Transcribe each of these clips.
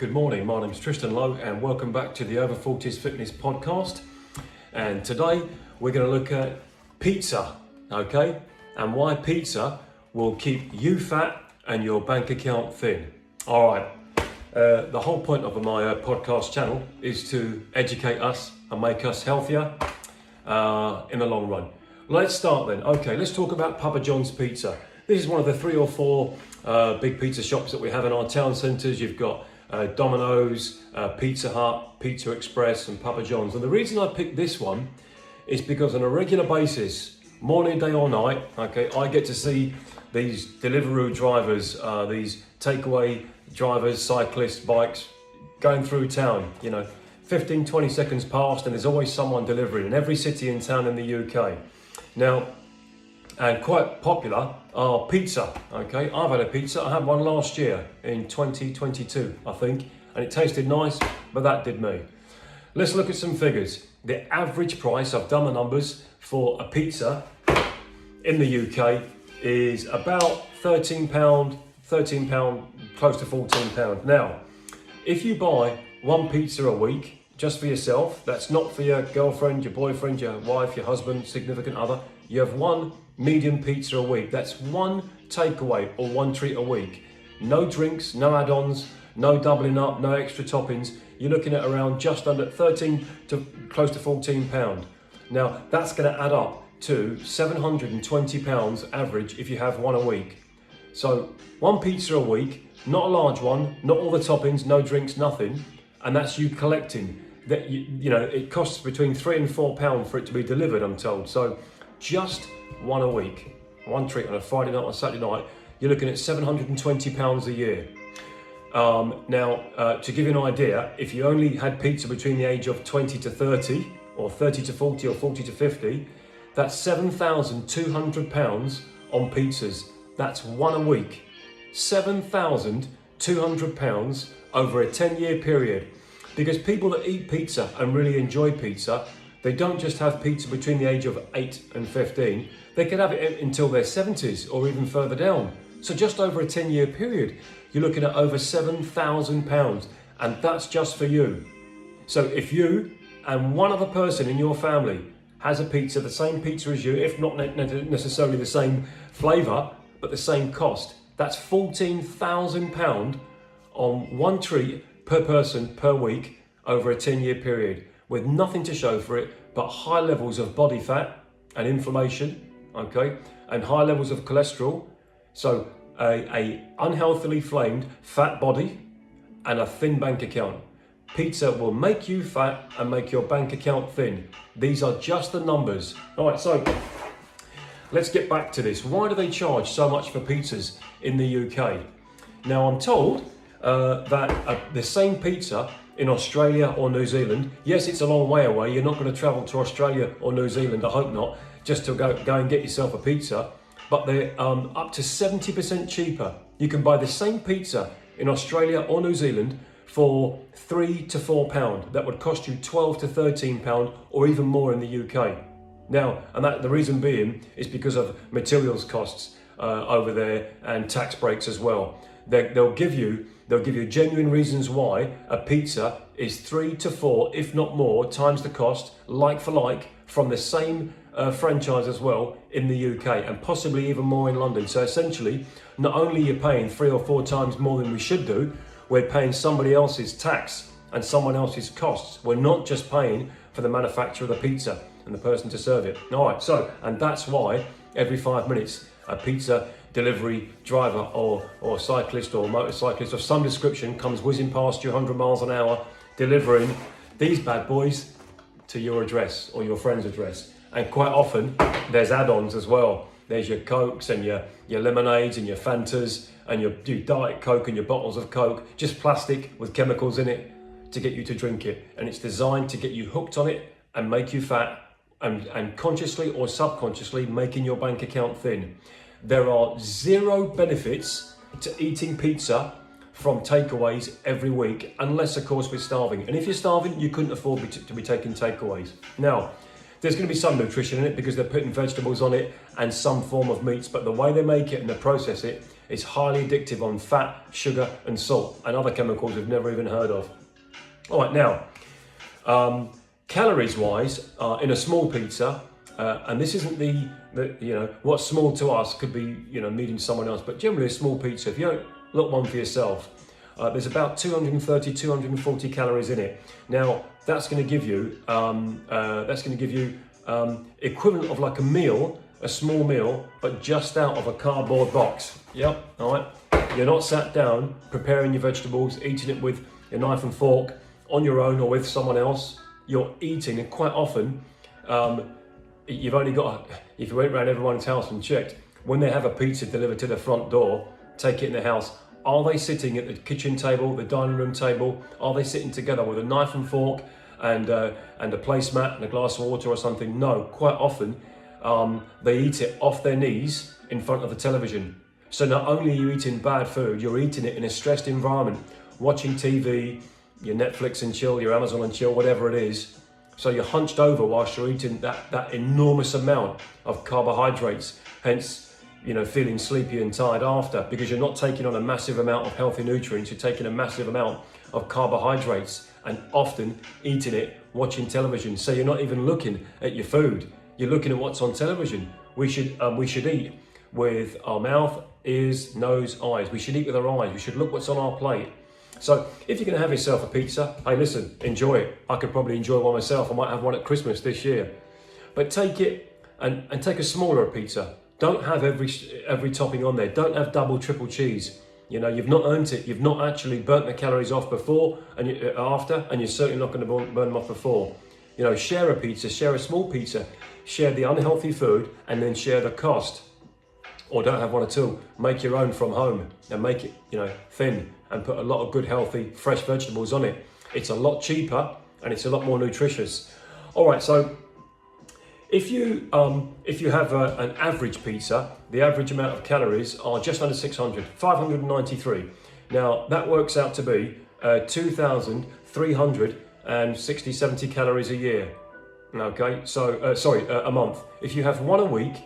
Good morning, my name's Tristan Lowe and welcome back to the Over 40s Fitness Podcast. And today we're going to look at pizza, okay? And why pizza will keep you fat and your bank account thin. All right, the whole point of my podcast channel is to educate us and make us healthier in the long run. Let's start then. Okay, let's talk about Papa Johns pizza. This is one of the 3 or 4 big pizza shops that we have in our town centres. You've got Dominoes, Pizza Hut, Pizza Express and Papa Johns. And the reason I picked this one is because on a regular basis, morning, day or night, okay, I get to see these Deliveroo drivers, these takeaway drivers, cyclists, bikes going through town, 15, 20 seconds past and there's always someone delivering in every city and town in the UK. Now, and quite popular are pizza, okay? I've had a pizza, I had one last year in 2022, I think, and it tasted nice, but that did me. Let's look at some figures. The average price, I've done the numbers, for a pizza in the UK is about £13, close to £14. Now, if you buy one pizza a week, just for yourself, that's not for your girlfriend, your boyfriend, your wife, your husband, significant other, you have one medium pizza a week. That's one takeaway or one treat a week. No drinks, no add-ons, no doubling up, no extra toppings. You're looking at around just under 13 to close to £14. Now that's going to add up to £720 average if you have one a week. So one pizza a week, not a large one, not all the toppings, no drinks, nothing, and that's you collecting. That it costs between £3 and £4 for it to be delivered, I'm told. So just one a week, one treat on a Friday night or Saturday night, you're looking at £720 a year. Now, to give you an idea, if you only had pizza between the age of 20 to 30, or 30 to 40, or 40 to 50, that's £7,200 on pizzas. That's one a week. £7,200 over a 10-year period. Because people that eat pizza and really enjoy pizza, they don't just have pizza between the age of 8 and 15, they can have it until their 70s or even further down. So just over a 10-year period, you're looking at over £7,000, and that's just for you. So if you and one other person in your family has a pizza, the same pizza as you, if not necessarily the same flavour, but the same cost, that's £14,000 on one treat per person per week over a 10-year period, with nothing to show for it but high levels of body fat and inflammation, okay, and high levels of cholesterol. So a unhealthily flamed fat body and a thin bank account. Pizza will make you fat and make your bank account thin. These are just the numbers. All right, so let's get back to this. Why do they charge so much for pizzas in the UK? Now, I'm told that the same pizza in Australia or New Zealand, yes, it's a long way away. You're not going to travel to Australia or New Zealand, I hope not, just to go and get yourself a pizza. But they're up to 70% cheaper. You can buy the same pizza in Australia or New Zealand for £3 to £4. That would cost you £12 to £13 or even more in the UK. Now, and that the reason being is because of materials costs over there and tax breaks as well. They'll give you genuine reasons why a pizza is 3 to 4, if not more, times the cost, like for like, from the same franchise as well in the UK, and possibly even more in London. So essentially, not only are you paying 3 or 4 times more than we should do, we're paying somebody else's tax and someone else's costs. We're not just paying for the manufacturer of the pizza and the person to serve it. All right, so, and that's why every 5 minutes, a pizza delivery driver or cyclist or motorcyclist of some description comes whizzing past you 100 miles an hour, delivering these bad boys to your address or your friend's address. And quite often there's add-ons as well. There's your Cokes and your lemonades and your Fantas and your Diet Coke and your bottles of Coke, just plastic with chemicals in it to get you to drink it. And it's designed to get you hooked on it and make you fat and consciously or subconsciously making your bank account thin. There are 0 benefits to eating pizza from takeaways every week, unless of course we're starving. And if you're starving, you couldn't afford to be taking takeaways. Now, there's going to be some nutrition in it because they're putting vegetables on it and some form of meats, but the way they make it and they process it, It's highly addictive on fat, sugar, and salt, and other chemicals we've never even heard of. All right, now, calories-wise, in a small pizza, and this isn't the what's small to us could be medium to someone else, but generally a small pizza. If you don't look one for yourself, there's about 230, 240 calories in it. Now that's going to give you equivalent of like a meal, a small meal, but just out of a cardboard box. Yep. All right. You're not sat down preparing your vegetables, eating it with a knife and fork on your own or with someone else. You're eating, and quite often, you've only got, if you went around everyone's house and checked, when they have a pizza delivered to their front door, take it in the house, are they sitting at the kitchen table, the dining room table? Are they sitting together with a knife and fork and a placemat and a glass of water or something? No, quite often they eat it off their knees in front of the television. So not only are you eating bad food, you're eating it in a stressed environment, watching TV, your Netflix and chill, your Amazon and chill, whatever it is. So you're hunched over whilst you're eating that enormous amount of carbohydrates, hence feeling sleepy and tired after, because you're not taking on a massive amount of healthy nutrients, you're taking a massive amount of carbohydrates and often eating it watching television. So you're not even looking at your food, you're looking at what's on television. We should eat with our mouth, ears, nose, eyes. We should eat with our eyes. We should look what's on our plate. So if you're going to have yourself a pizza, hey listen, enjoy it. I could probably enjoy one myself. I might have one at Christmas this year. But take it and take a smaller pizza. Don't have every topping on there. Don't have double, triple cheese. You've not earned it. You've not actually burnt the calories off before and after, and you're certainly not going to burn them off before. Share a pizza, share a small pizza, share the unhealthy food, and then share the cost. Or don't have one at all. Make your own from home and make it, thin, and put a lot of good, healthy, fresh vegetables on it. It's a lot cheaper and it's a lot more nutritious. All right, so if you have an average pizza, the average amount of calories are just under 600, 593. Now that works out to be 2,360, 70 calories a year. Okay, so a month. If you have one a week,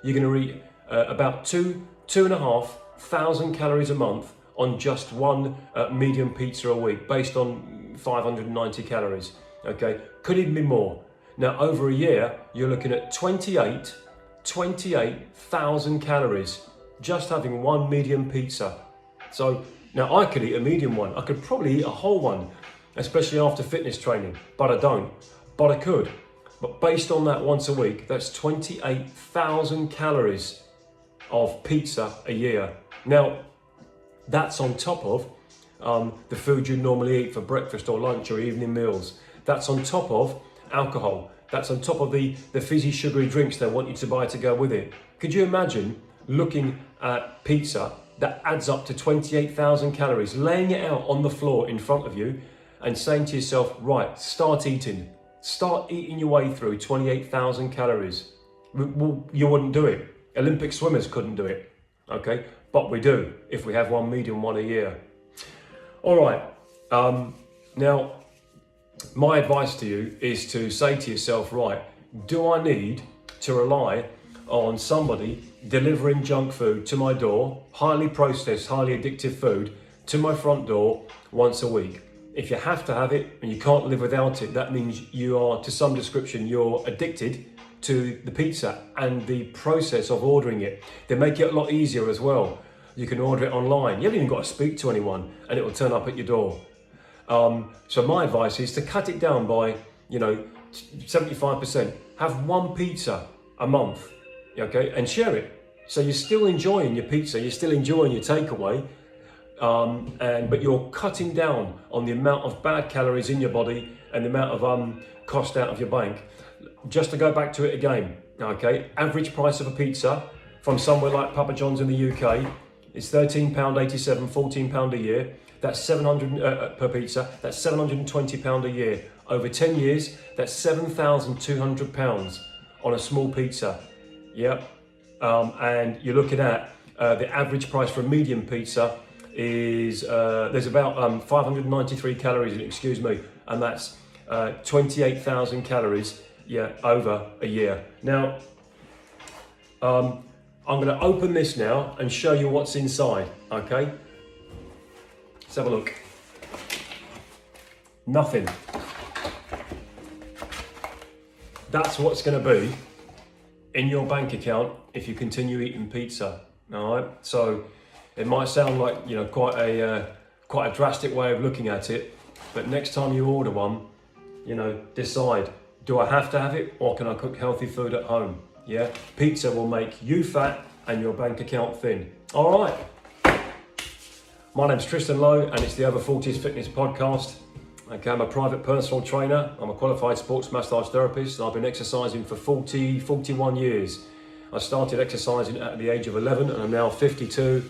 you're going to eat about 2,500 calories a month on just one medium pizza a week, based on 590 calories. Okay, could even be more. Now over a year, you're looking at 28,000 calories just having one medium pizza. So now I could eat a medium one. I could probably eat a whole one, especially after fitness training, but I don't. But I could. But based on that once a week, that's 28,000 calories of pizza a year. Now, that's on top of the food you normally eat for breakfast or lunch or evening meals. That's on top of alcohol. That's on top of the fizzy sugary drinks they want you to buy to go with it. Could you imagine looking at pizza that adds up to 28,000 calories, laying it out on the floor in front of you and saying to yourself, right, start eating your way through 28,000 calories. You wouldn't do it. Olympic swimmers couldn't do it, okay? But we do if we have one medium one a year. All right, now my advice to you is to say to yourself, right, do I need to rely on somebody delivering junk food to my door, highly processed, highly addictive food, to my front door once a week? If you have to have it and you can't live without it, that means you are, to some description, you're addicted to the pizza and the process of ordering it. They make it a lot easier as well. You can order it online. You haven't even got to speak to anyone and it will turn up at your door. So my advice is to cut it down by, 75%. Have one pizza a month, okay, and share it. So you're still enjoying your pizza, you're still enjoying your takeaway, but you're cutting down on the amount of bad calories in your body and the amount of cost out of your bank. Just to go back to it again, okay, average price of a pizza from somewhere like Papa Johns in the UK is £13.87, £14 a year. That's 700 per pizza. That's £720 a year. Over 10 years, that's £7,200 on a small pizza. Yep. And you're looking at the average price for a medium pizza is there's about 593 calories in it, excuse me, and that's 28,000 calories, yeah, over a year. Now, I'm going to open this now and show you what's inside, okay? Let's have a look. Nothing. That's what's going to be in your bank account if you continue eating pizza, all right? So it might sound like, you know, quite a drastic way of looking at it, but next time you order one, you know, decide, do I have to have it or can I cook healthy food at home? Yeah, pizza will make you fat and your bank account thin. All right. My name's Tristan Lowe and it's the Over 40s Fitness Podcast. Okay, I'm a private personal trainer. I'm a qualified sports massage therapist. I've been exercising for 41 years. I started exercising at the age of 11 and I'm now 52.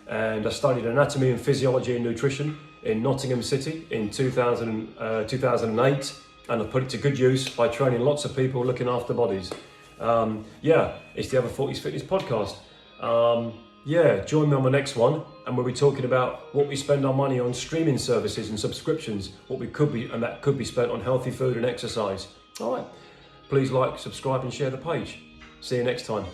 And I studied anatomy and physiology and nutrition in Nottingham City in 2008. And I put it to good use by training lots of people looking after bodies. Yeah, it's the Over 40s Fitness Podcast. Yeah, join me on the next one and we'll be talking about what we spend our money on streaming services and subscriptions, what we could be, and that could be spent on healthy food and exercise. All right, please like, subscribe and share the page. See you next time.